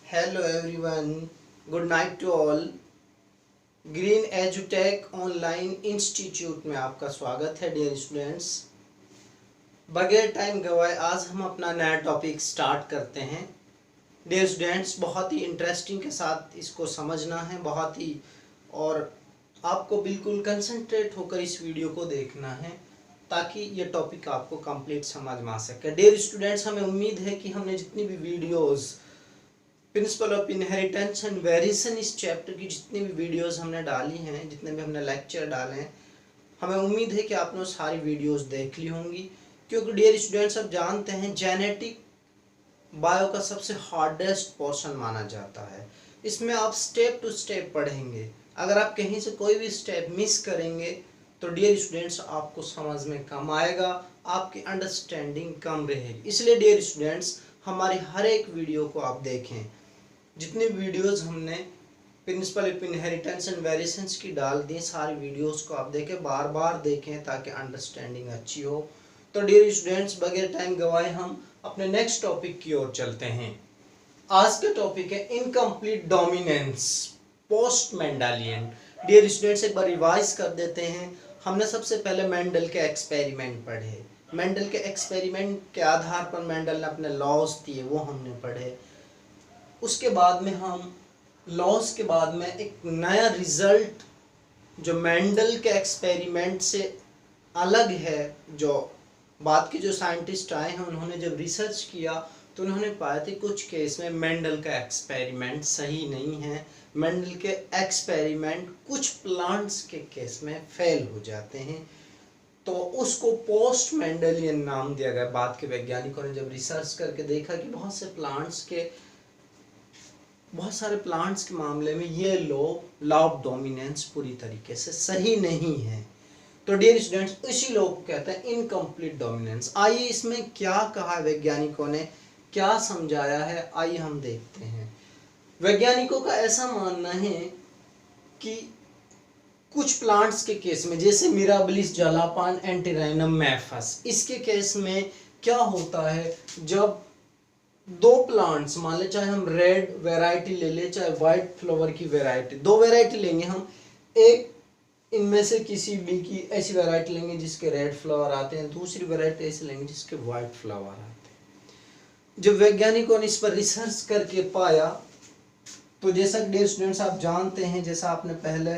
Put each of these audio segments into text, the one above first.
Hello everyone, good night to all. Green एजुटेक online institute में आपका स्वागत है डियर स्टूडेंट्स। बगैर टाइम गवाए आज हम अपना नया टॉपिक स्टार्ट करते हैं। डियर स्टूडेंट्स, बहुत ही इंटरेस्टिंग के साथ इसको समझना है, बहुत ही, और आपको बिल्कुल कंसंट्रेट होकर इस वीडियो को देखना है ताकि ये टॉपिक आपको कंप्लीट समझ में आ सके। डियर स्टूडेंट्स, हमें उम्मीद है कि हमने जितनी भी videos principle of inheritance and variation इस चैप्टर की जितनी भी वीडियोस हमने डाली हैं, जितने भी हमने लेक्चर डाले हैं, हमें उम्मीद है कि आपने सारी वीडियोस देख ली होंगी। क्योंकि डियर स्टूडेंट्स, अब जानते हैं जेनेटिक बायो का सबसे हार्डेस्ट पोर्शन माना जाता है। इसमें आप स्टेप टू स्टेप पढ़ेंगे। अगर आप कहीं से कोई भी स्टेप मिस करेंगे तो डियर स्टूडेंट्स आपको समझ में कम आएगा, आपकी अंडरस्टैंडिंग कम रहेगी। इसलिए डियर स्टूडेंट्स, हमारी हर एक वीडियो को आप देखें। जितनी वीडियोस हमने principle of inheritance and variations की डाल दी, सारी वीडियोस को आप देखें, बार बार देखें ताकि अंडरस्टैंडिंग अच्छी हो। तो डियर स्टूडेंट्स, बगैर टाइम गवाए हम अपने नेक्स्ट टॉपिक की ओर चलते हैं। आज का टॉपिक है incomplete dominance post Mendelian. Dear students, एक बार रिवाइज कर देते हैं। हमने सबसे पहले मेंडल के एक्सपेरिमेंट पढ़े। मेंडल के एक्सपेरिमेंट के आधार पर मेंडल ने अपने लॉज दिए, वो हमने पढ़े। उसके बाद में हम लॉस के बाद में एक नया रिजल्ट जो मेंडल के एक्सपेरिमेंट से अलग है, जो बाद के जो साइंटिस्ट आए हैं उन्होंने जब रिसर्च किया तो उन्होंने पाया था कुछ केस में मेंडल का एक्सपेरिमेंट सही नहीं है। मेंडल के एक्सपेरिमेंट कुछ प्लांट्स के केस में फेल हो जाते हैं, तो उसको पोस्ट मेंडलियन नाम दिया गया। बाद के वैज्ञानिकों ने जब रिसर्च करके देखा कि बहुत सारे प्लांट्स के मामले में ये लॉ ऑफ डोमिनेंस पूरी तरीके से सही नहीं है, तो डियर स्टूडेंट्स इसी लॉ को कहते हैं इनकम्प्लीट डोमिनेंस। आइए इसमें क्या कहा है वैज्ञानिकों ने, क्या समझाया है, आइए हम देखते हैं। वैज्ञानिकों का ऐसा मानना है कि कुछ प्लांट्स के केस में, जैसे मिराबिलिस जलापान एंटीराइनम मैफस, इसके केस में क्या होता है, जब दो प्लांट्स मान ले, चाहे हम रेड वैरायटी ले ले चाहे व्हाइट फ्लावर की वैरायटी, दो वैरायटी लेंगे हम, एक इनमें से किसी भी की ऐसी वैरायटी लेंगे जिसके रेड फ्लावर आते हैं, दूसरी वैरायटी ऐसी लेंगे जिसके व्हाइट फ्लावर आते हैं। जब वैज्ञानिकों ने इस पर रिसर्च करके पाया, तो जैसा डियर स्टूडेंट्स आप जानते हैं, जैसा आपने पहले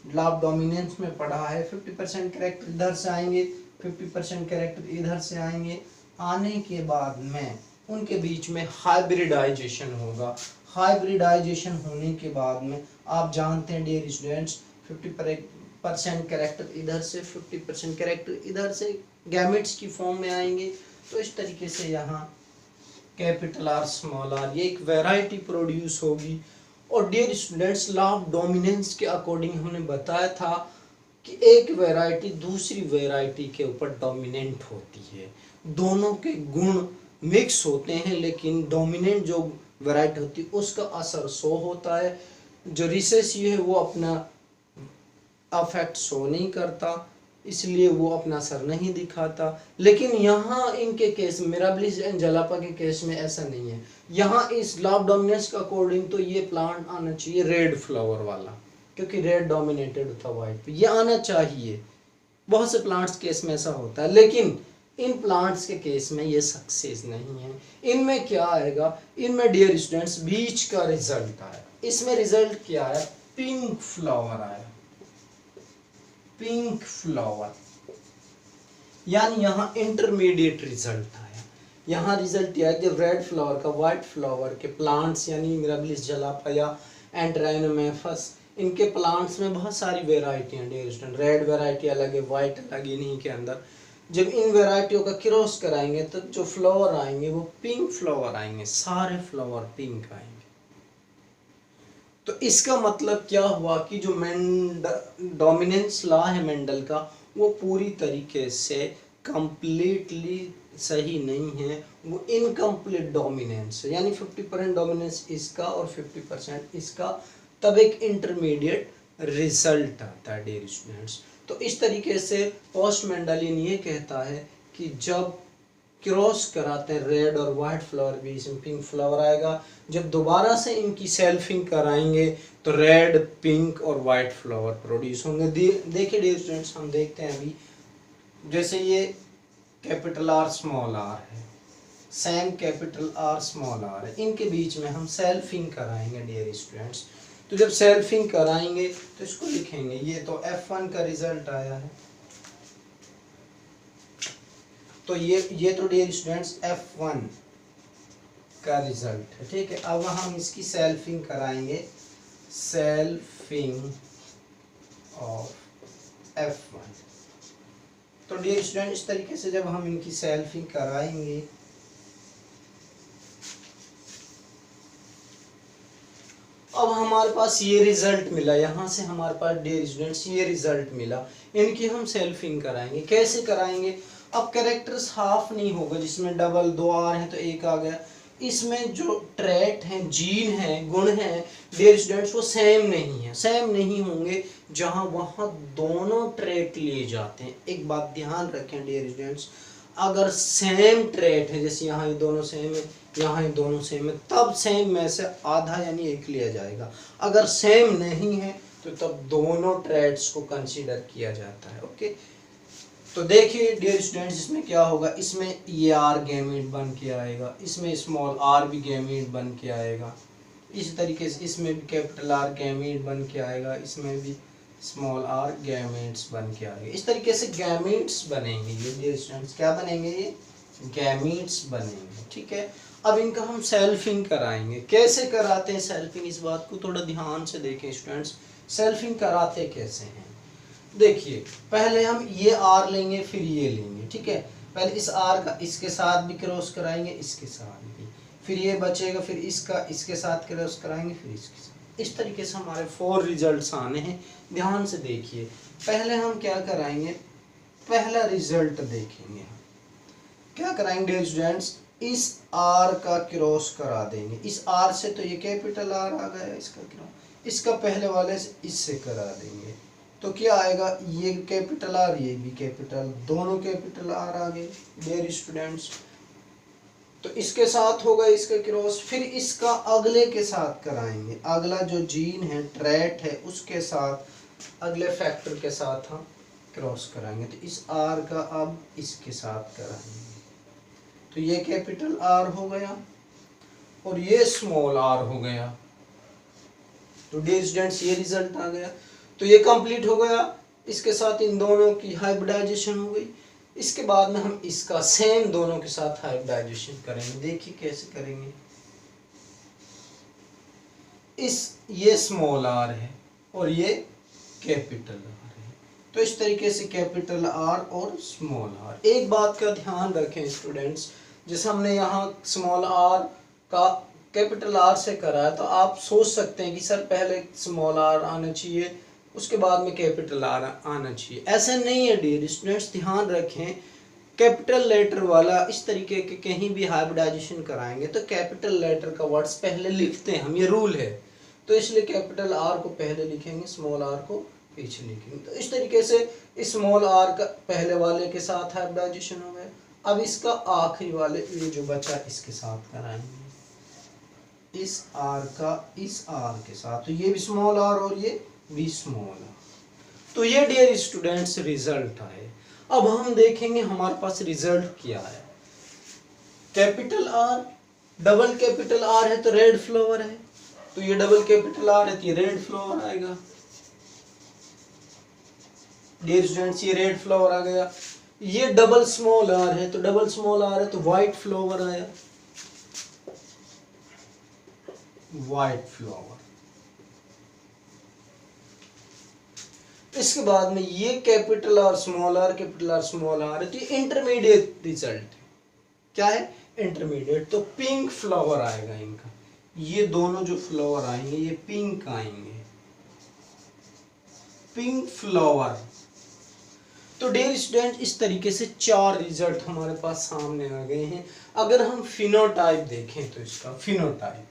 लॉ ऑफ डोमिनेंस में पढ़ा है, 50% कैरेक्टर इधर से आएंगे, 50% कैरेक्टर इधर से आएंगे। आने के बाद में उनके बीच में हाइब्रिडाइजेशन होगा। हाइब्रिडाइजेशन होने के बाद में आप जानते हैं डियर स्टूडेंट्स, 50% कैरेक्टर इधर से, 50% कैरेक्टर इधर से गैमेट्स की फॉर्म में आएंगे। तो इस तरीके से यहाँ कैपिटल आर स्मॉल आर, ये एक वैरायटी प्रोड्यूस होगी। और dear students, law of dominance के अकॉर्डिंग हमने बताया था कि एक वैरायटी दूसरी वैरायटी के ऊपर डोमिनेंट होती है। दोनों के गुण मिक्स होते हैं, लेकिन डोमिनेंट जो वैरायटी होती है उसका असर शो होता है। जो रिसेसिव है वो अपना अफेक्ट शो नहीं करता, इसलिए वो अपना असर नहीं दिखाता। लेकिन यहाँ इनके केस में, मिराबिलिस एंड जलापा के केस में ऐसा नहीं है। यहाँ इस लॉ ऑफ डोमिनेंस के अकॉर्डिंग तो ये प्लांट आना चाहिए रेड फ्लावर वाला, क्योंकि रेड डोमिनेटेड होता व्हाइट पे, ये आना चाहिए। बहुत से प्लांट्स केस में ऐसा होता है, लेकिन इन प्लांट्स के केस में ये सक्सेस नहीं है। इनमें क्या आएगा, इनमें डियर स्टूडेंट्स बीच का रिजल्ट आया। इसमें रिजल्ट क्या आया, पिंक फ्लावर आया, पिंक फ्लावर, यानी यहाँ इंटरमीडिएट रिजल्ट आया। यहाँ रिजल्ट यह है कि रेड फ्लावर का व्हाइट फ्लावर के प्लांट्स, यानी मिराबिलिस जलापा या एंटीराइनोमेफस, इनके प्लांट्स में बहुत सारी वेराइटी हैं डियर स्टूडेंट। रेड वेराइटी अलग है, व्हाइट अलग है। इन्हीं के अंदर जब इन वेराइटियों का क्रॉस कराएंगे तो जो फ्लावर आएंगे वो पिंक फ्लावर आएंगे, सारे फ्लावर पिंक आएंगे। तो इसका मतलब क्या हुआ कि जो डोमिनेंस लॉ है मेंडल का, वो पूरी तरीके से कंप्लीटली सही नहीं है, वो इनकम्प्लीट डोमिनेंस है। यानी 50% डोमिनेंस इसका और 50% इसका, तब एक इंटरमीडिएट रिजल्ट आता है डियर स्टूडेंट्स। तो इस तरीके से पोस्ट मेंडलियन ये कहता है कि जब क्रॉस कराते हैं रेड और वाइट फ्लावर भी, इसमें पिंक फ्लावर आएगा। जब दोबारा से इनकी सेल्फिंग कराएंगे तो रेड, पिंक और वाइट फ्लावर प्रोड्यूस होंगे। देखिए डियर स्टूडेंट्स, हम देखते हैं अभी, जैसे ये कैपिटल आर स्मॉल आर है, same capital R small R है, इनके बीच में हम सेल्फिंग कराएंगे डियर स्टूडेंट्स। तो जब सेल्फिंग कराएंगे तो इसको लिखेंगे, ये तो F1 का रिजल्ट आया है, तो ये तो डियर स्टूडेंट्स F1 का रिजल्ट है, ठीक है। अब हम इसकी सेल्फिंग कराएंगे, सेल्फिंग ऑफ F1। तो डियर स्टूडेंट इस तरीके से जब हम इनकी सेल्फिंग कराएंगे अब हमारे पास ये रिजल्ट मिला, यहाँ से हमारे पास डियर स्टूडेंट्स ये रिजल्ट मिला, इनकी हम सेल्फिंग कराएंगे। कैसे कराएंगे? अब कैरेक्टर्स हाफ नहीं होगा, जिसमें डबल 2 आर हैं तो 1 आ गया। इसमें जो ट्रेट हैं, जीन हैं, गुण हैं डियर स्टूडेंट्स, वो सेम नहीं है, सेम नहीं होंगे जहाँ वहाँ दोनों ट्रेट लिए जाते हैं। एक बात ध्यान रखें डियर स्टूडेंट्स, अगर सेम ट्रेट है, जैसे यहाँ ये दोनों सेम है, यहाँ ये दोनों सेम है, तब सेम में से आधा यानी 1 लिया जाएगा। अगर सेम नहीं है तो तब दोनों ट्रेट्स को कंसीडर किया जाता है। ओके, तो देखिए डियर स्टूडेंट्स, इसमें क्या होगा, इसमें ये आर गैमेट बन के आएगा, इसमें स्मॉल आर भी गैमेट बन के आएगा, इस तरीके से इसमें भी कैपिटल आर गैमेट बन के आएगा, इसमें भी स्मॉल आर गैमेट्स बन के आएंगे। इस तरीके से गैमेट्स बनेंगे ये डियर स्टूडेंट्स, क्या बनेंगे, ये गैमेट्स बनेंगे, ठीक है। अब इनका हम सेल्फिंग कराएंगे। कैसे कराते हैं सेल्फिंग, इस बात को थोड़ा ध्यान से देखें स्टूडेंट्स, सेल्फिंग कराते कैसे हैं। देखिए, पहले हम ये आर लेंगे, फिर ये लेंगे, ठीक है। पहले इस आर का इसके साथ भी क्रॉस कराएंगे, इसके साथ भी, फिर ये बचेगा, फिर इसका इसके साथ क्रॉस कराएंगे, फिर इसके साथ। इस तरीके से हमारे 4 रिजल्ट्स आने हैं। ध्यान से देखिए, पहले हम क्या कराएंगे, पहला रिजल्ट देखेंगे, क्या कराएंगे डियर स्टूडेंट्स, इस आर का क्रॉस करा देंगे। इस आर से तो ये कैपिटल आर आ गया, इसका क्रॉस, इसका पहले वाले से इससे करा देंगे, तो क्या आएगा, ये कैपिटल आर, ये भी कैपिटल, दोनों कैपिटल आर आ गए डियर स्टूडेंट्स। तो इसके साथ होगा इसका क्रॉस, फिर इसका अगले के साथ कराएंगे, अगला जो जीन है, ट्रेट है, उसके साथ अगले फैक्टर के साथ हम क्रॉस कराएंगे। तो इस आर का अब इसके साथ कराएंगे, तो ये कैपिटल आर हो गया और ये स्मॉल आर हो गया। तो डियर स्टूडेंट्स ये रिजल्ट आ गया, तो ये कंप्लीट हो गया। इसके साथ इन दोनों की हाइब्रिडाइजेशन हो गई। इसके बाद में हम इसका सेम दोनों के साथ हाइब्रिडाइजेशन करेंगे। देखिए कैसे करेंगे, ये स्मॉल आर है और ये कैपिटल आर है, तो इस तरीके से कैपिटल आर और स्मॉल आर। एक बात का ध्यान रखें स्टूडेंट्स, जैसे हमने यहाँ स्मॉल आर का कैपिटल आर से करा है, तो आप सोच सकते हैं कि सर पहले स्मॉल आर आना चाहिए, उसके बाद में कैपिटल आर आना चाहिए। ऐसा नहीं है डियर स्टूडेंट्स, ध्यान रखें, कैपिटल लेटर वाला इस तरीके के कहीं भी हाइब्रिडाइजेशन कराएंगे तो कैपिटल लेटर का वर्ड्स पहले लिखते हैं हम, ये रूल है। तो इसलिए कैपिटल आर को पहले लिखेंगे, स्मॉल आर को पीछे लिखेंगे। तो इस तरीके से स्मॉल आर का पहले वाले के साथ हाइब्रिडाइजेशन हो गया। अब इसका आखिरी वाले ये जो बचा इसके साथ कराएंगे, इस आर का इस आर के साथ, तो ये भी स्मॉल आर और ये भी स्मॉल आर। तो ये डियर स्टूडेंट्स रिजल्ट आए। अब हम देखेंगे हमारे पास रिजल्ट क्या है। Capital R, double capital R है तो रेड फ्लावर है, तो ये डबल कैपिटल आर है तो ये रेड फ्लावर आएगा डियर स्टूडेंट्स, ये रेड फ्लावर आ गया। ये डबल स्मॉल आर है तो डबल स्मॉल आर है तो व्हाइट फ्लावर आया, व्हाइट फ्लावर। इसके बाद में ये capital R small R, capital R small R है, तो ये इंटरमीडिएट रिजल्ट क्या है, इंटरमीडिएट। तो पिंक फ्लावर आएगा इनका, ये दोनों जो फ्लावर आएंगे ये पिंक आएंगे, पिंक फ्लावर। तो डियर स्टूडेंट इस तरीके से 4 रिजल्ट हमारे पास सामने आ गए हैं। अगर हम फिनोटाइप देखें तो इसका फिनोटाइप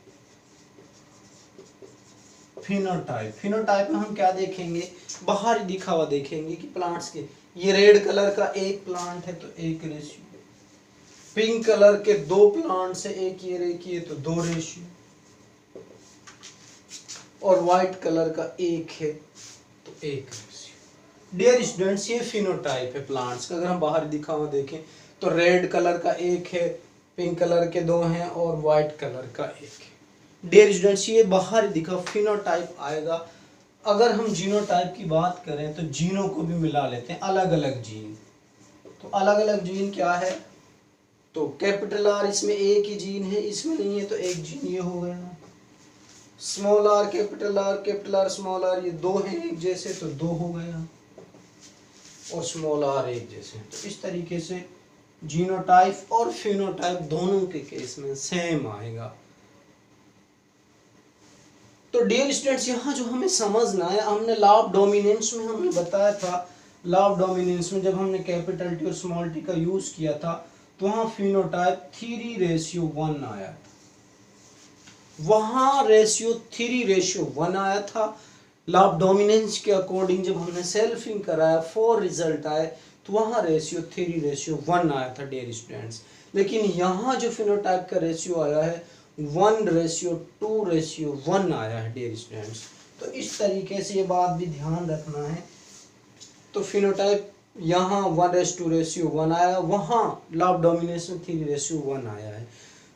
फिनोटाइप में हम क्या देखेंगे, बाहरी दिखावा देखेंगे कि प्लांट्स के, ये रेड कलर का एक प्लांट है तो एक रेशियो, पिंक कलर के दो प्लांट्स है, एक ये तो 2 रेशियो, और व्हाइट कलर का एक है तो 1 रेशियो। डियर स्टूडेंट्स, ये फिनोटाइप है प्लांट्स का। अगर हम बाहर दिखा हुआ देखें तो रेड कलर का एक है, पिंक कलर के 2 हैं और व्हाइट कलर का एक है। डियर स्टूडेंट्स, ये बाहर दिखा फिनोटाइप आएगा। अगर हम जीनोटाइप की बात करें तो जीनों को भी मिला लेते हैं, अलग अलग जीन। तो अलग अलग जीन क्या है, तो कैपिटल आर इसमें एक ही जीन है, इसमें नहीं है तो एक जीन ये हो गया। Small R capital R small R, ये 2 हैं एक जैसे तो 2 हो गया, और स्मॉल आर एक जैसे। तो इस तरीके से जीनोटाइप और फिनोटाइप दोनों के केस में सेम आएगा। तो डियर स्टूडेंट्स, यहाँ जो हमें समझना है, हमने लॉ ऑफ डोमिनेंस में हमने बताया था, लॉ ऑफ डोमिनेंस में जब हमने कैपिटल टी और स्मॉल टी का यूज किया था तो वहाँ फिनोटाइप 3:1 आया था, वहाँ रेशियो 3:1 आया था। लॉ ऑफ डोमिनेंस के अकॉर्डिंग जब हमने सेल्फिंग कराया 4 रिजल्ट आए तो वहाँ रेशियो 3:1 आया था डियर स्टूडेंट्स। लेकिन यहाँ जो फिनोटाइप का रेशियो आया है 1:2:1 आया है डियर स्टूडेंट्स। तो इस तरीके से ये बात भी ध्यान रखना है। तो फिनोटाइप यहाँ 1:2:1 आया, वहाँ लॉ ऑफ डोमिनेंस में 3:1 आया है।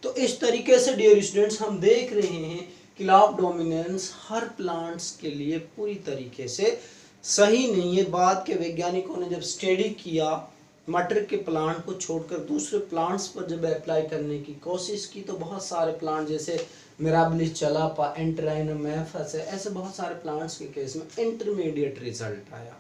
तो इस तरीके से डियर स्टूडेंट्स हम देख रहे हैं कि law of dominance her plants के लिए पूरी तरीके से सही नहीं है। बाद के वैज्ञानिकों ने जब स्टडी किया, मटर के प्लांट को छोड़कर दूसरे प्लांट्स पर जब अप्लाई करने की कोशिश की तो बहुत सारे प्लांट जैसे मिराबिलिस चलापा, एंटराइनम मैफस है, ऐसे बहुत सारे प्लांट्स के केस में इंटरमीडिएट रिजल्ट आया।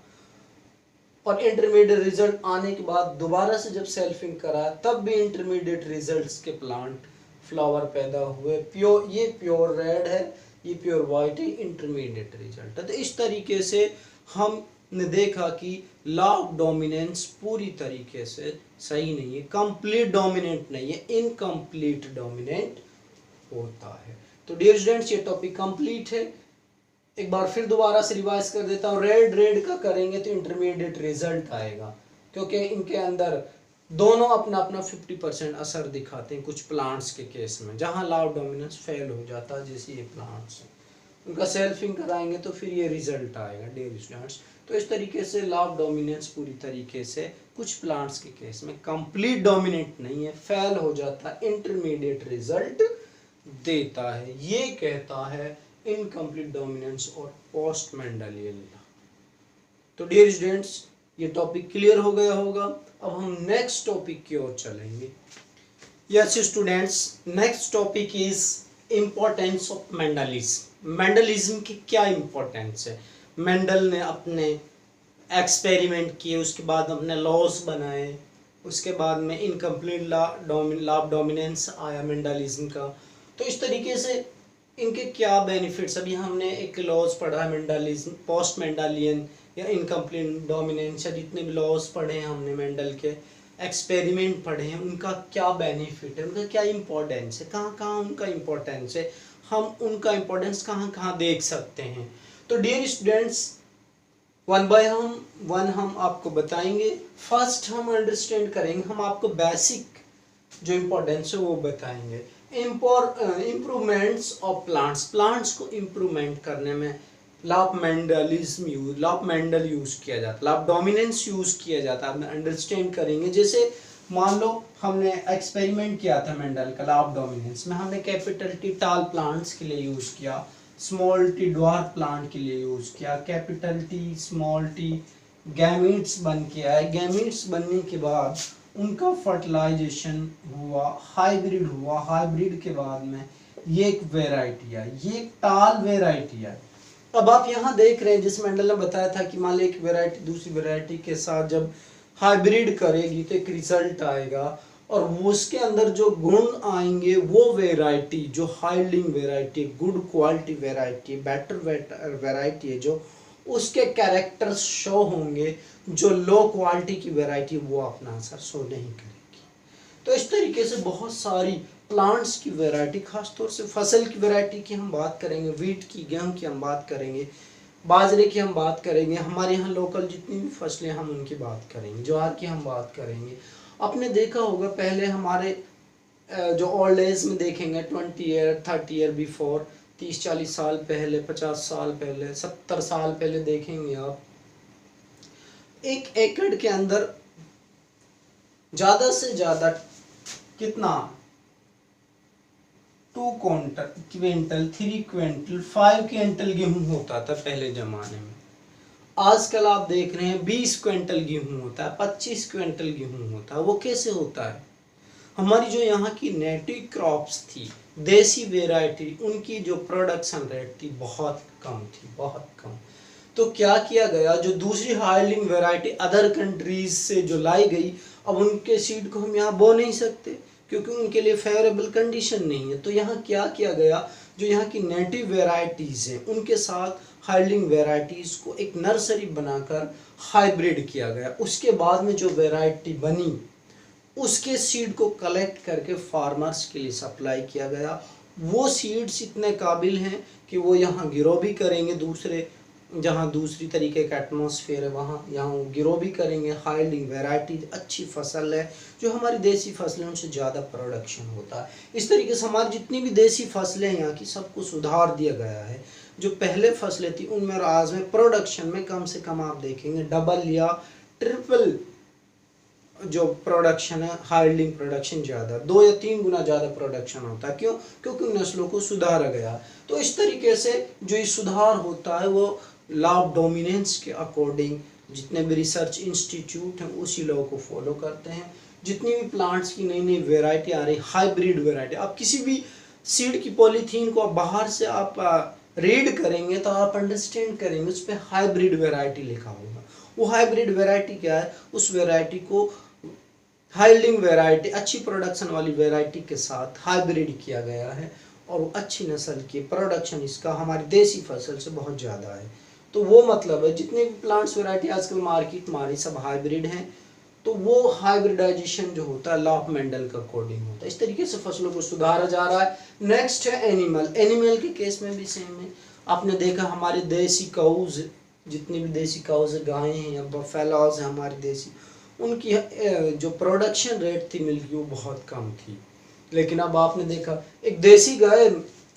और इंटरमीडिएट रिजल्ट आने के बाद दोबारा से जब सेल्फिंग करा तब भी इंटरमीडिएट रिजल्ट्स के प्लांट फ्लावर पैदा हुए। प्योर, ये प्योर रेड है, ये प्योर वाइट है, इंटरमीडिएट रिजल्ट है। तो इस तरीके से हमने देखा कि लॉ ऑफ डोमिनेंस पूरी तरीके से सही नहीं है, कंप्लीट डोमिनेंट नहीं है, इनकम्प्लीट डोमिनेंट होता है। तो डियर स्टूडेंट्स, ये टॉपिक कंप्लीट है। एक बार फिर दोबारा से रिवाइज कर देता हूँ। रेड का करेंगे तो इंटरमीडिएट रिजल्ट आएगा, क्योंकि इनके अंदर दोनों अपना अपना 50% असर दिखाते हैं कुछ प्लांट्स के केस में, जहाँ लॉ ऑफ डोमिनेंस फेल हो जाता है, जैसे ये प्लांट्स हैं उनका सेल्फिंग कराएंगे तो फिर ये रिजल्ट आएगा डियर स्टूडेंट्स। तो इस तरीके से लॉ ऑफ डोमिनेंस पूरी तरीके से कुछ प्लांट्स के केस में कंप्लीट डोमिनेंट नहीं है, फेल हो जाता है, इंटरमीडिएट रिजल्ट देता है। ये कहता है इनकम्प्लीट डोमिनेंस और पोस्ट मेंडेलियन लॉ। तो डियर स्टूडेंट्स, ये टॉपिक क्लियर हो गया होगा। अब हम नेक्स्ट टॉपिक की ओर चलेंगे। Yes students, next topic is importance of Mendelism. Mendelism की क्या इम्पोर्टेंस है? मेंडल ने अपने एक्सपेरिमेंट किए, उसके बाद अपने लॉस बनाए, उसके बाद में इनकम्प्लीट लॉ ऑफ डोमिनेंस आया मेंडलिज्म का। तो इस तरीके से इनके क्या बेनिफिट्स, अभी हमने एक लॉज पढ़ा मेंडलिज्म, पोस्ट मेंडेलियन या इनकम्प्लीट डोमिनेंस, जितने भी लॉज पढ़े हैं हमने मेंडल के, एक्सपेरिमेंट पढ़े हैं, उनका क्या बेनिफिट है, उनका क्या इम्पोर्टेंस है, कहाँ कहाँ उनका इम्पोर्टेंस है, हम उनका इम्पोर्टेंस कहाँ कहाँ देख सकते हैं। तो dear students, one by one हम आपको बताएंगे। फर्स्ट हम अंडरस्टैंड करेंगे, हम आपको बेसिक जो इम्पोर्टेंस है वो बताएंगे। इम्प्रूवमेंट्स ऑफ प्लांट्स को इम्प्रूवमेंट करने में लॉ ऑफ मेंडल यूज किया जाता है, लॉ ऑफ डोमिनेंस यूज किया जाता है। आप अंडरस्टैंड करेंगे, जैसे मान लो हमने एक्सपेरिमेंट किया था मेंडल का लॉ ऑफ डोमिनेंस में, हमने कैपिटल टी टाल प्लांट्स के लिए यूज किया, स्मॉल टी ड्वार्फ प्लांट के लिए यूज किया, capital T small T gametes बन के आए, गैमीट्स बनने के बाद उनका फर्टिलाइजेशन हुआ, हाइब्रिड हुआ, हाइब्रिड के बाद में ये एक वेराइटी आई, ये एक टाल वेराइटी आई। अब आप यहाँ देख रहे हैं, जिस मेंडल ने बताया था कि मान लो एक वेराइटी दूसरी वेराइटी के साथ जब हाइब्रिड करेगी तो एक रिजल्ट आएगा, और वो उसके अंदर जो गुण आएंगे वो वेराइटी जो yielding variety, good quality variety, better variety है, जो उसके कैरेक्टर्स शो होंगे, जो लो क्वालिटी की वैरायटी वो अपना असर शो नहीं करेगी। तो इस तरीके से बहुत सारी प्लांट्स की वैरायटी, खासतौर से फसल की वैरायटी की हम बात करेंगे, वीट की, गेहूं की हम बात करेंगे, बाजरे की हम बात करेंगे, हमारे यहाँ लोकल जितनी भी फसलें हम उनकी बात करेंगे, ज्वार की हम बात करेंगे, आपने देखा होगा पहले हमारे जो ओल्ड एज में देखेंगे 20 ईयर 30 ईयर बिफोर, 30-40 साल पहले, 50 साल पहले, 70 साल पहले देखेंगे आप, 1 एकड़ के अंदर ज़्यादा से ज़्यादा कितना 2 क्विंटल 3 क्विंटल 5 क्विंटल गेहूं होता था पहले ज़माने में। आजकल आप देख रहे हैं 20 क्विंटल गेहूं होता है, 25 क्विंटल गेहूं होता है। वो कैसे होता है? हमारी जो यहाँ की नेटिव क्रॉप्स थी, देसी वेराइटी, उनकी जो प्रोडक्शन रेट थी बहुत कम थी, बहुत कम। तो क्या किया गया, जो दूसरी हार्डलिंग वेराइटी अदर कंट्रीज से जो लाई गई, अब उनके सीड को हम यहाँ बो नहीं सकते क्योंकि उनके लिए फेवरेबल कंडीशन नहीं है। तो यहाँ क्या किया गया, जो यहाँ की नेटिव वेराइटीज़ हैं उनके साथ हार्डलिंग वेराइटीज़ को एक नर्सरी बनाकर हाइब्रिड किया गया। उसके बाद में जो वेराइटी बनी उसके सीड को कलेक्ट करके फार्मर्स के लिए सप्लाई किया गया। वो सीड्स इतने काबिल हैं कि वो यहाँ ग्रो भी करेंगे, दूसरे जहाँ दूसरी तरीके का एटमॉस्फेयर है वहाँ यहाँ वो ग्रो भी करेंगे। हार्डलिंग वेराइटी अच्छी फसल है, जो हमारी देसी फसलें उनसे ज़्यादा प्रोडक्शन होता है। इस तरीके से हमारी जितनी भी देसी फसलें हैं यहाँ की सबको सुधार दिया गया है। जो पहले फसलें थी उनमें और आज में प्रोडक्शन में कम से कम आप देखेंगे डबल या ट्रिपल जो प्रोडक्शन है, हार्डलिंग प्रोडक्शन ज़्यादा, 2 या 3 गुना ज़्यादा प्रोडक्शन होता है। क्यों? क्योंकि उन नस्लों को सुधारा गया। तो इस तरीके से जो ये सुधार होता है वो लॉ ऑफ डोमिनेंस के अकॉर्डिंग जितने भी रिसर्च इंस्टीट्यूट हैं उसी लॉ को फॉलो करते हैं। जितनी भी प्लांट्स की नई नई वेराइटी आ रही, हाइब्रिड वेराइटी, आप किसी भी सीड की पॉलीथीन को आप बाहर से आप रीड करेंगे तो आप अंडरस्टैंड करेंगे उस पर हाइब्रिड वेराइटी लिखा होगा। वो हाइब्रिड वेराइटी क्या है? उस वेराइटी को हार्डलिंग वेराइटी, अच्छी प्रोडक्शन वाली वेराइटी के साथ हाइब्रिड किया गया है और वो अच्छी नस्ल की प्रोडक्शन इसका हमारी देसी फसल से बहुत ज़्यादा है। तो वो मतलब है जितने भी प्लांट्स वेराइटी आजकल मार्केट में आ रही सब हाइब्रिड हैं। तो वो हाइब्रिडाइजेशन जो होता है लॉ ऑफ मेंडल के अकॉर्डिंग होता है। इस तरीके से फसलों को सुधारा जा रहा है। नेक्स्ट है एनिमल। एनिमल के केस में भी सेम है। आपने देखा हमारे देसी काउज, जितनी भी देसी काउज गायें हैं या बफेलोज हैं हमारी देसी, उनकी जो प्रोडक्शन रेट थी मिल्क की वो बहुत कम थी। लेकिन अब आपने देखा एक देसी गाय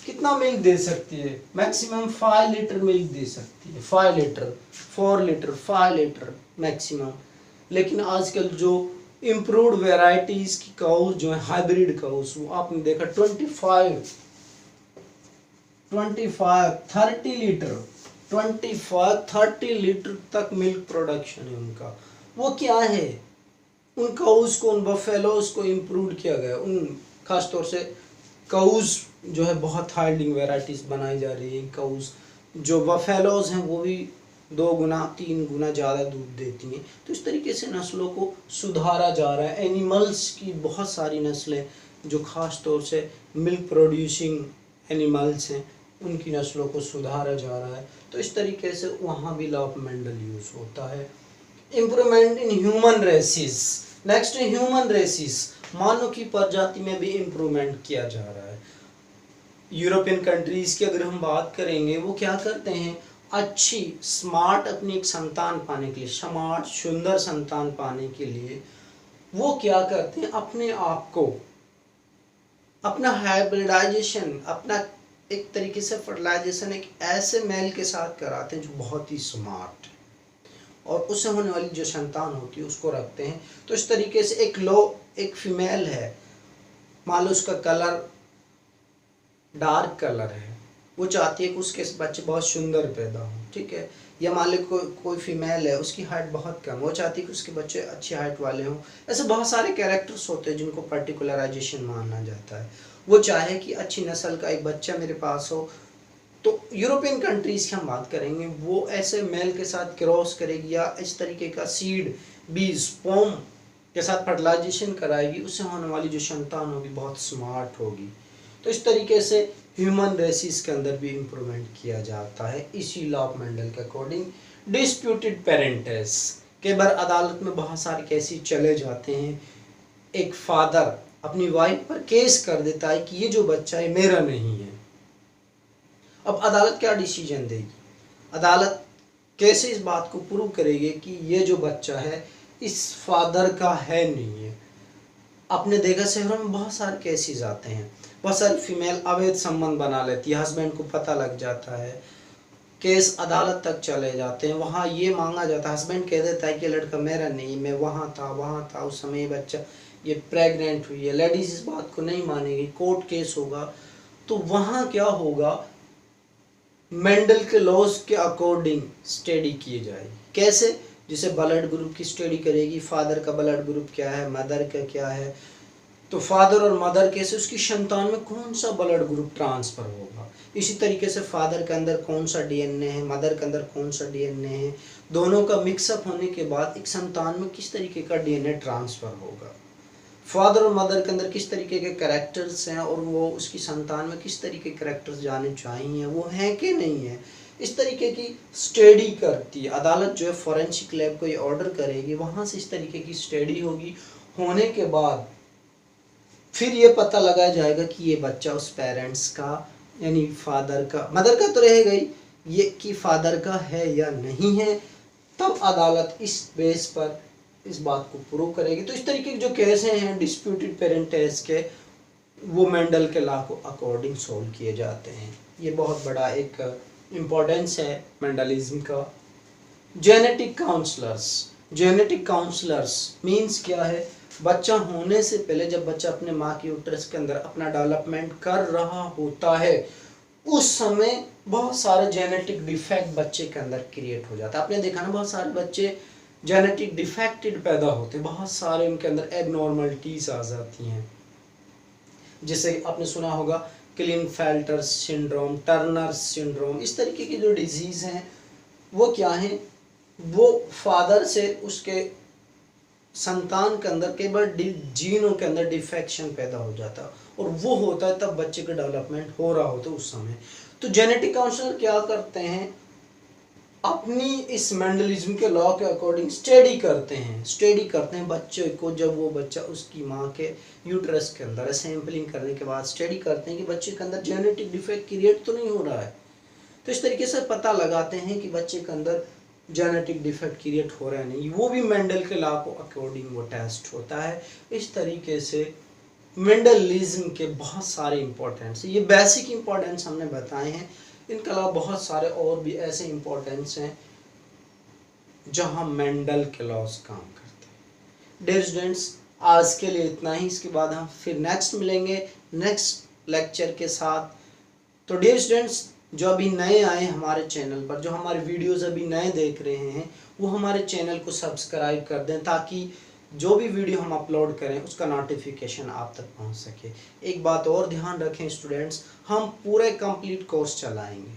कितना मिल्क दे सकती है? मैक्सिमम 5 लीटर मिल्क दे सकती है, 5 लीटर 4 लीटर 5 लीटर मैक्सिमम। लेकिन आजकल जो इम्प्रूव्ड वेराइटीज़ की काउज जो है हाइब्रिड काउज, वो आपने देखा 25 30 लीटर 25-30 लीटर तक मिल्क प्रोडक्शन है उनका। वो क्या है? उन काउज को, उन बफेलोज को इम्प्रूव किया गया। उन खास तौर से काउज जो है बहुत हार्डलिंग वेराइटीज़ बनाई जा रही है। काउज जो बफेलोज हैं वो भी 2 गुना 3 गुना ज़्यादा दूध देती हैं। तो इस तरीके से नस्लों को सुधारा जा रहा है। एनिमल्स की बहुत सारी नस्लें जो खास तौर से मिल्क प्रोड्यूसिंग एनिमल्स हैं उनकी नस्लों को सुधारा जा रहा है। तो इस तरीके से वहाँ भी लॉ ऑफ मेंडल यूज़ होता है। Improvement in human races. Next human races, मानव की प्रजाति में भी इम्प्रूवमेंट किया जा रहा है। यूरोपियन कंट्रीज़ की अगर हम बात करेंगे, वो क्या करते हैं, अच्छी स्मार्ट अपनी एक संतान पाने के लिए, स्मार्ट सुंदर संतान पाने के लिए वो क्या करते हैं, अपने आप को, अपना हाइब्रिडाइजेशन, अपना एक तरीके से फर्टिलाइजेशन एक ऐसे मेल के साथ कराते हैं जो बहुत ही स्मार्ट है और उससे होने वाली जो संतान होती है उसको रखते हैं। तो इस तरीके से एक फीमेल है, मान लो उसका कलर डार्क कलर है, वो चाहती है कि उसके बच्चे बहुत सुंदर पैदा हों, ठीक है। या मान लो कोई फीमेल है, उसकी हाइट बहुत कम, वो चाहती है कि उसके बच्चे अच्छी हाइट वाले हों। ऐसे बहुत सारे कैरेक्टर्स होते हैं जिनको पर्टिकुलराइजेशन माना जाता है। वो चाहे कि अच्छी नस्ल का एक बच्चा मेरे पास हो। तो यूरोपियन कंट्रीज़ की हम बात करेंगे, वो ऐसे मेल के साथ क्रॉस करेगी या इस तरीके का सीड बीज स्पर्म के साथ फर्टिलाइजेशन कराएगी, उससे होने वाली जो संतान होगी बहुत स्मार्ट होगी। तो इस तरीके से ह्यूमन रेसिस के अंदर भी इम्प्रूवमेंट किया जाता है इसी लॉ ऑफ मेंडल के अकॉर्डिंग। डिस्प्यूटेड पेरेंट्स, कई बार अदालत में बहुत सारे केसेस चले जाते हैं। एक फादर अपनी वाइफ पर केस कर देता है कि ये जो बच्चा है मेरा नहीं है। अब अदालत क्या डिसीजन देगी? अदालत कैसे इस बात को प्रूव करेगी कि ये जो बच्चा है इस फादर का है नहीं है? आपने देखा शहरों में बहुत सारे केसेस आते हैं, बहुत सारी फीमेल अवैध संबंध बना लेती है, हस्बैंड को पता लग जाता है, केस अदालत तक चले जाते हैं, वहाँ ये मांगा जाता है, हस्बैंड कह देता है कि लड़का मेरा नहीं, मैं वहाँ था उस समय ये बच्चा ये प्रेग्नेंट हुई है, लेडीज इस बात को नहीं मानेगी, कोर्ट केस होगा। तो वहाँ क्या होगा, मेंडल के लॉज के अकॉर्डिंग स्टडी किए जाएगी। कैसे? जैसे ब्लड ग्रुप की स्टडी करेगी, फादर का ब्लड ग्रुप क्या है, मदर का क्या है, तो फादर और मदर कैसे उसकी संतान में कौन सा ब्लड ग्रुप ट्रांसफर होगा। इसी तरीके से फादर के अंदर कौन सा डीएनए है, मदर के अंदर कौन सा डीएनए है, दोनों का मिक्सअप होने के बाद एक संतान में किस तरीके का डीएनए ट्रांसफर होगा। फादर और मदर के अंदर किस तरीके के कैरेक्टर्स हैं और वो उसकी संतान में किस तरीके के कैरेक्टर्स जाने चाहिए, वो हैं कि नहीं है, इस तरीके की स्टडी करती है अदालत। जो है फॉरेंसिक लैब को ये ऑर्डर करेगी, वहाँ से इस तरीके की स्टडी होगी। होने के बाद फिर ये पता लगाया जाएगा कि ये बच्चा उस पेरेंट्स का यानी फादर का, मदर का तो रहेगा ही, ये कि फादर का है या नहीं है। तब अदालत इस बेस पर इस बात को प्रूव करेगी। तो इस तरीके के जो केस हैं डिस्प्यूटेड पेरेंटेज के, वो मेंडल के लॉ को अकॉर्डिंग सोल्व किए जाते हैं। ये बहुत बड़ा एक इम्पोर्टेंस है मेंडलिज्म का। Genetic counsellors, genetic counsellors means क्या है, बच्चा होने से पहले जब बच्चा अपने माँ की यूट्रस के अंदर अपना डेवलपमेंट कर रहा होता है, उस समय बहुत सारे जेनेटिक डिफेक्ट बच्चे के अंदर क्रिएट हो जाता है। आपने देखा ना, बहुत सारे बच्चे जेनेटिक डिफेक्टेड पैदा होते, बहुत सारे उनके अंदर एबनॉर्मलिटीज आ जाती हैं। जैसे आपने सुना होगा क्लिनफेल्टर सिंड्रोम, टर्नर सिंड्रोम, इस तरीके की जो डिजीज हैं वो क्या है, वो फादर से उसके संतान के अंदर कई बार जीनों के अंदर डिफेक्शन पैदा हो जाता है और वो होता है तब बच्चे का डेवलपमेंट हो रहा होता है उस समय। तो जेनेटिक काउंसलर क्या करते हैं, अपनी इस मेंडलिज्म के लॉ के अकॉर्डिंग स्टडी करते हैं बच्चे को। जब वो बच्चा उसकी माँ के यूट्रस के अंदर सैंपलिंग करने के बाद स्टडी करते हैं कि बच्चे के अंदर जेनेटिक डिफेक्ट क्रिएट तो नहीं हो रहा है। तो इस तरीके से पता लगाते हैं कि बच्चे के अंदर जेनेटिक डिफेक्ट क्रिएट हो रहा है नहीं, वो भी मेंडल के लॉ को अकॉर्डिंग वो टेस्ट होता है। इस तरीके से मेंडलिज्म के बहुत सारे इंपॉर्टेंस, ये बेसिक इंपॉर्टेंस हमने बताए हैं, इनके अलावा बहुत सारे और भी ऐसे इंपॉर्टेंस हैं जहां मेंडल के लॉज काम करते हैं। डियर स्टूडेंट्स, आज के लिए इतना ही, इसके बाद हम फिर नेक्स्ट मिलेंगे नेक्स्ट लेक्चर के साथ। तो डियर स्टूडेंट्स, जो अभी नए आए हमारे चैनल पर, जो हमारे वीडियोस अभी नए देख रहे हैं, वो हमारे चैनल को सब्सक्राइब कर दें ताकि जो भी वीडियो हम अपलोड करें उसका नोटिफिकेशन आप तक पहुंच सके। एक बात और ध्यान रखें स्टूडेंट्स, हम पूरे कंप्लीट कोर्स चलाएंगे,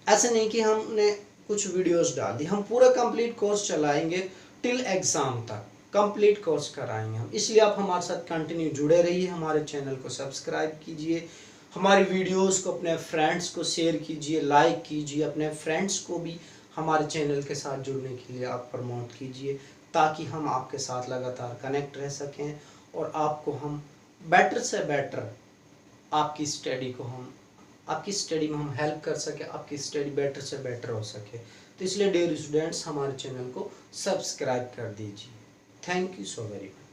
ऐसे नहीं कि हमने कुछ वीडियोस डाल दी, हम पूरा कंप्लीट कोर्स चलाएंगे टिल एग्ज़ाम तक कंप्लीट कोर्स कराएंगे हम। इसलिए आप हमारे साथ कंटिन्यू जुड़े रहिए, हमारे चैनल को सब्सक्राइब कीजिए, हमारी वीडियोस को अपने फ्रेंड्स को शेयर कीजिए, लाइक कीजिए, अपने फ्रेंड्स को भी हमारे चैनल के साथ जुड़ने के लिए आप प्रमोट कीजिए, ताकि हम आपके साथ लगातार कनेक्ट रह सकें और आपको हम बेटर से बेटर आपकी स्टडी में हम हेल्प कर सकें, आपकी स्टडी बेटर से बेटर हो सके। तो इसलिए डियर स्टूडेंट्स, हमारे चैनल को सब्सक्राइब कर दीजिए। Thank you so very much.